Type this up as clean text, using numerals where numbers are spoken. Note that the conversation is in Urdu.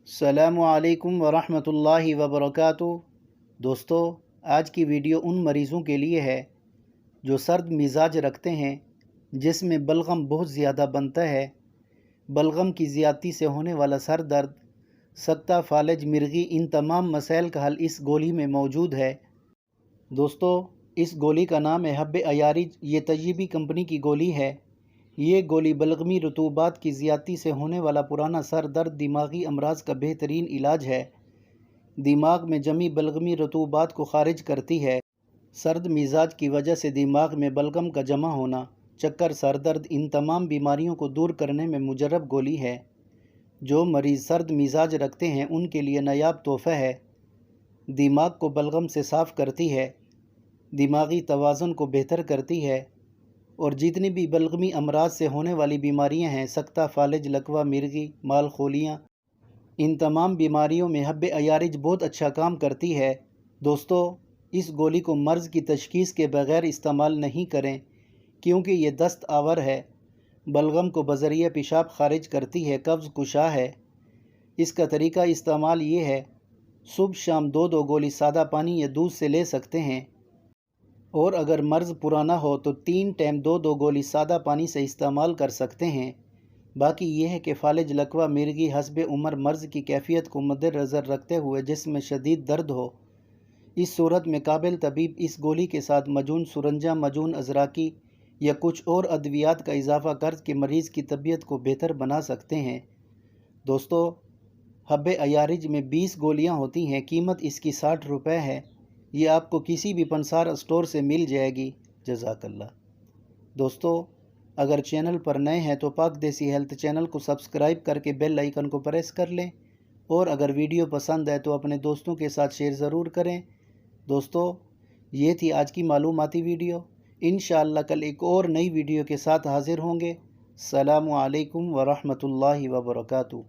السلام علیکم ورحمۃ اللہ وبرکاتہ۔ دوستو، آج کی ویڈیو ان مریضوں کے لیے ہے جو سرد مزاج رکھتے ہیں، جس میں بلغم بہت زیادہ بنتا ہے۔ بلغم کی زیادتی سے ہونے والا سر درد، سکتہ، فالج، مرغی، ان تمام مسائل کا حل اس گولی میں موجود ہے۔ دوستو، اس گولی کا نام ہے حب عیارج۔ یہ طیبی کمپنی کی گولی ہے۔ یہ گولی بلغمی رطوبات کی زیادتی سے ہونے والا پرانا سر درد، دماغی امراض کا بہترین علاج ہے۔ دماغ میں جمی بلغمی رطوبات کو خارج کرتی ہے۔ سرد مزاج کی وجہ سے دماغ میں بلغم کا جمع ہونا، چکر، سر درد، ان تمام بیماریوں کو دور کرنے میں مجرب گولی ہے۔ جو مریض سرد مزاج رکھتے ہیں ان کے لیے نایاب تحفہ ہے۔ دماغ کو بلغم سے صاف کرتی ہے، دماغی توازن کو بہتر کرتی ہے، اور جتنی بھی بلغمی امراض سے ہونے والی بیماریاں ہیں، سکتہ، فالج، لکوہ، مرغی، مال خولیاں، ان تمام بیماریوں میں حب عیارج بہت اچھا کام کرتی ہے۔ دوستو، اس گولی کو مرض کی تشخیص کے بغیر استعمال نہیں کریں، کیونکہ یہ دست آور ہے، بلغم کو بذریعہ پیشاب خارج کرتی ہے، قبض کشا ہے۔ اس کا طریقہ استعمال یہ ہے: صبح شام 2 گولی سادہ پانی یا دودھ سے لے سکتے ہیں، اور اگر مرض پرانا ہو تو 3 ٹائم 2 گولی سادہ پانی سے استعمال کر سکتے ہیں۔ باقی یہ ہے کہ فالج، لکوہ، مرغی حسب عمر مرض کی کیفیت کو مد نظر رکھتے ہوئے جسم میں شدید درد ہو، اس صورت میں قابل طبیب اس گولی کے ساتھ مجون سرنجہ، مجون ازراکی یا کچھ اور ادویات کا اضافہ کر کے مریض کی طبیعت کو بہتر بنا سکتے ہیں۔ دوستو، حب عیارج میں 20 گولیاں ہوتی ہیں۔ قیمت اس کی 60 روپے ہے۔ یہ آپ کو کسی بھی پنسار اسٹور سے مل جائے گی۔ جزاک اللہ۔ دوستو، اگر چینل پر نئے ہیں تو پاک دیسی ہیلتھ چینل کو سبسکرائب کر کے بیل آئیکن کو پریس کر لیں، اور اگر ویڈیو پسند ہے تو اپنے دوستوں کے ساتھ شیئر ضرور کریں۔ دوستو، یہ تھی آج کی معلوماتی ویڈیو۔ انشاءاللہ کل ایک اور نئی ویڈیو کے ساتھ حاضر ہوں گے۔ السلام علیکم ورحمۃ اللہ وبرکاتہ۔